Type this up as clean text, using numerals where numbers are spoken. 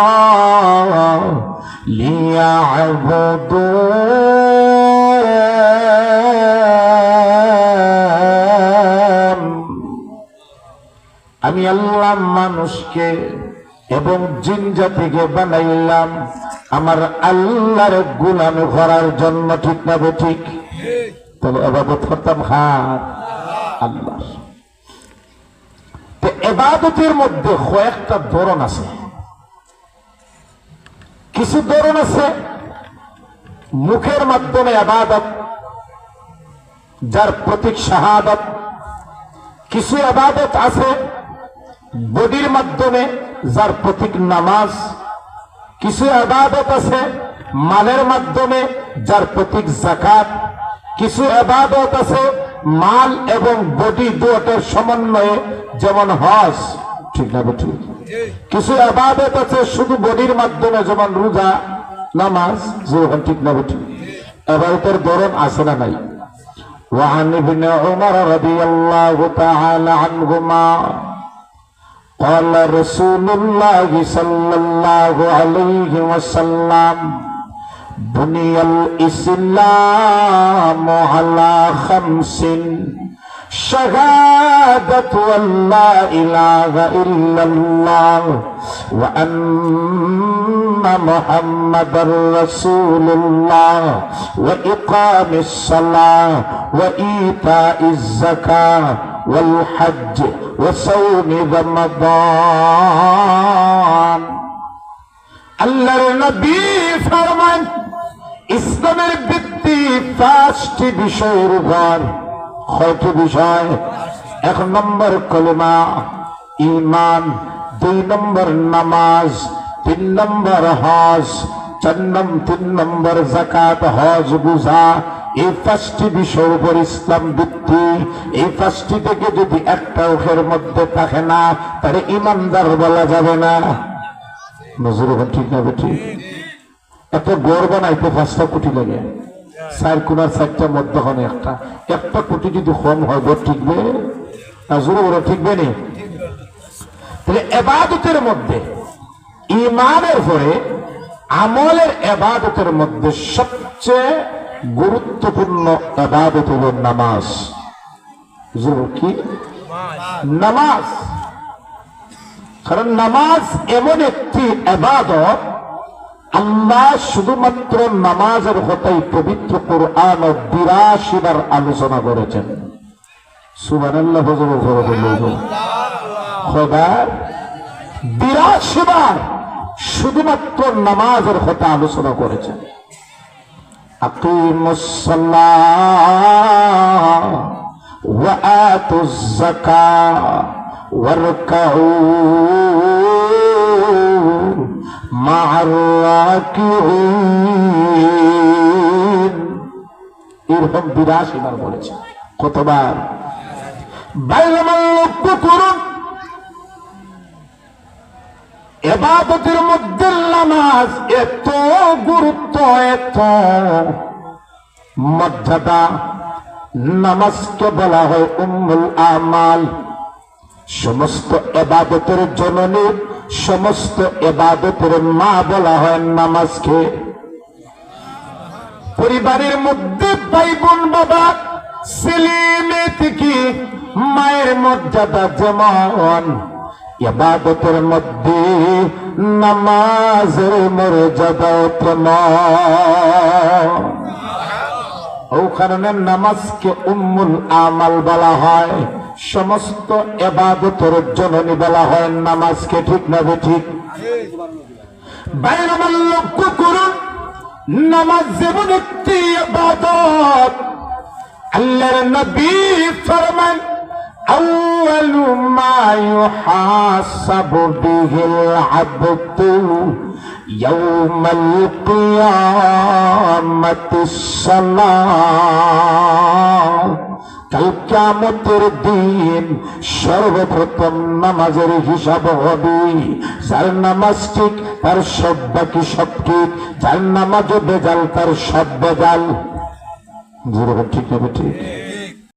الله ليعبدون আমি আল্লাহ মানুষকে এবং জিন জাতিকে বানাইলাম আমার আল্লাহর গোলামি করার জন্য। ঠিক না ঠিক? তাহলে ইবাদত করতাম আল্লাহ। তো ইবাদতের মধ্যে কয়েকটা ধরন আছে। কিছু ধরন আছে মুখের মাধ্যমে ইবাদত, যার প্রতীক শাহাদাত। কিছু ইবাদত আছে বডির মাধ্যমে, যার প্রতীক নামাজ। কিছু ইবাদত আছে মালের মাধ্যমে, যার প্রতীক যাকাত। কিছু ইবাদত আছে মাল এবং বডি দুটোর সমন্বয়ে, যেমন হজ। ঠিক না ঠিক? কিছু ইবাদত আছে শুধু বডির মাধ্যমে, যেমন রোজা, নামাজ। যেরকম ঠিক না ঠিক? ইবাদতের ধরন আছে না নাই? وعن ابن عمر رضي الله تعالى عنهما قال رسول الله صلى الله عليه وسلم بني الإسلام على خمس شهادة أن لا إله إلا الله وأن محمد رسول الله وإقام الصلاة وإيتاء الزكاة والحج وصوم رمضان। আল্লাহর নবী ফরমান ইসলামের ভিত্তি পাঁচটি বিষয়ের উপর। কয়টি বিষয়? 1 নম্বর কলিমা ঈমান, 2 নম্বর নামাজ, 3 নম্বর হজ, 3 নম্বর যাকাত, হজ বুঝা। এই 5টি বিষয়ের উপর ইসলাম ভিত্তি। এই 5টি থেকে যদি একটা ওখের মধ্যে থাকে না, তাহলে ইমানদার বলা যাবে না। নজর ঠিক না ঠিক? এত গড় বানাইতে 5টা কোটি লাগে। 4 কোনার 4টা মধ্যখানে একটা কোটি যদি কম হয় গড় ঠিকবে না? জোরে ঠিকবে নি? তাহলে ইবাদতের মধ্যে ঈমানের পরে আমলের ইবাদতের মধ্যে সবচেয়ে গুরুত্বপূর্ণ ইবাদত হলো নামাজ। কি? নামাজ। কারণ নামাজ এমন একটি ইবাদত, আল্লাহ শুধুমাত্র নামাজের কথাই পবিত্র কোরআন 82 বার আলোচনা করেছেন। সুবহানাল্লাহ। খোদা 82 বার শুধুমাত্র নামাজের কথা আলোচনা করেছেন। আকিমুস সালাহ ওয়া আতুজ যাকাহ ওয়ারকাউ মা'আর রাকিঈন। এরকম 82 বার বলেছেন। কতবার? বাইরে লক্ষ্য করুন, ইবাদতের মধ্যে নামাজ এত গুরুত্ব, এত মর্যাদা। নামাজকে বলা হয় উম্মুল আমাল, সমস্ত ইবাদতের জননী, সমস্ত ইবাদতের মা বলা হয় নামাজকে। পরিবারের মধ্যে ভাই বোন বাবা ছেলে মেয়ে থেকে মায়ের মর্যাদা যেমন, ইবাদতের মধ্যে নামাজের মর্যাদা তেমন। ও কারণে নামাজকে উম্মুল আমাল বলা হয়, সমস্ত ইবাদতের জননী বলা হয় নামাজকে। ঠিক না ঠিক? বাইরে লক্ষ্য করুন, নামাজ যেমন একটি ইবাদত, আল্লাহর নবী ফরমান আউয়ালু মা ইউহাসাবু বিহিল আবদু ইয়াউমাল কিয়ামাতিস সালাহ। কাল কিয়ামতের দিন সর্বপ্রথম নামাজের হিসাব হবে। যার নামাজ ঠিক তার সব বাকি সব ঠিক, যার নামাজও বেজাল তার সব বেজাল। ঠিক হবে ঠিক?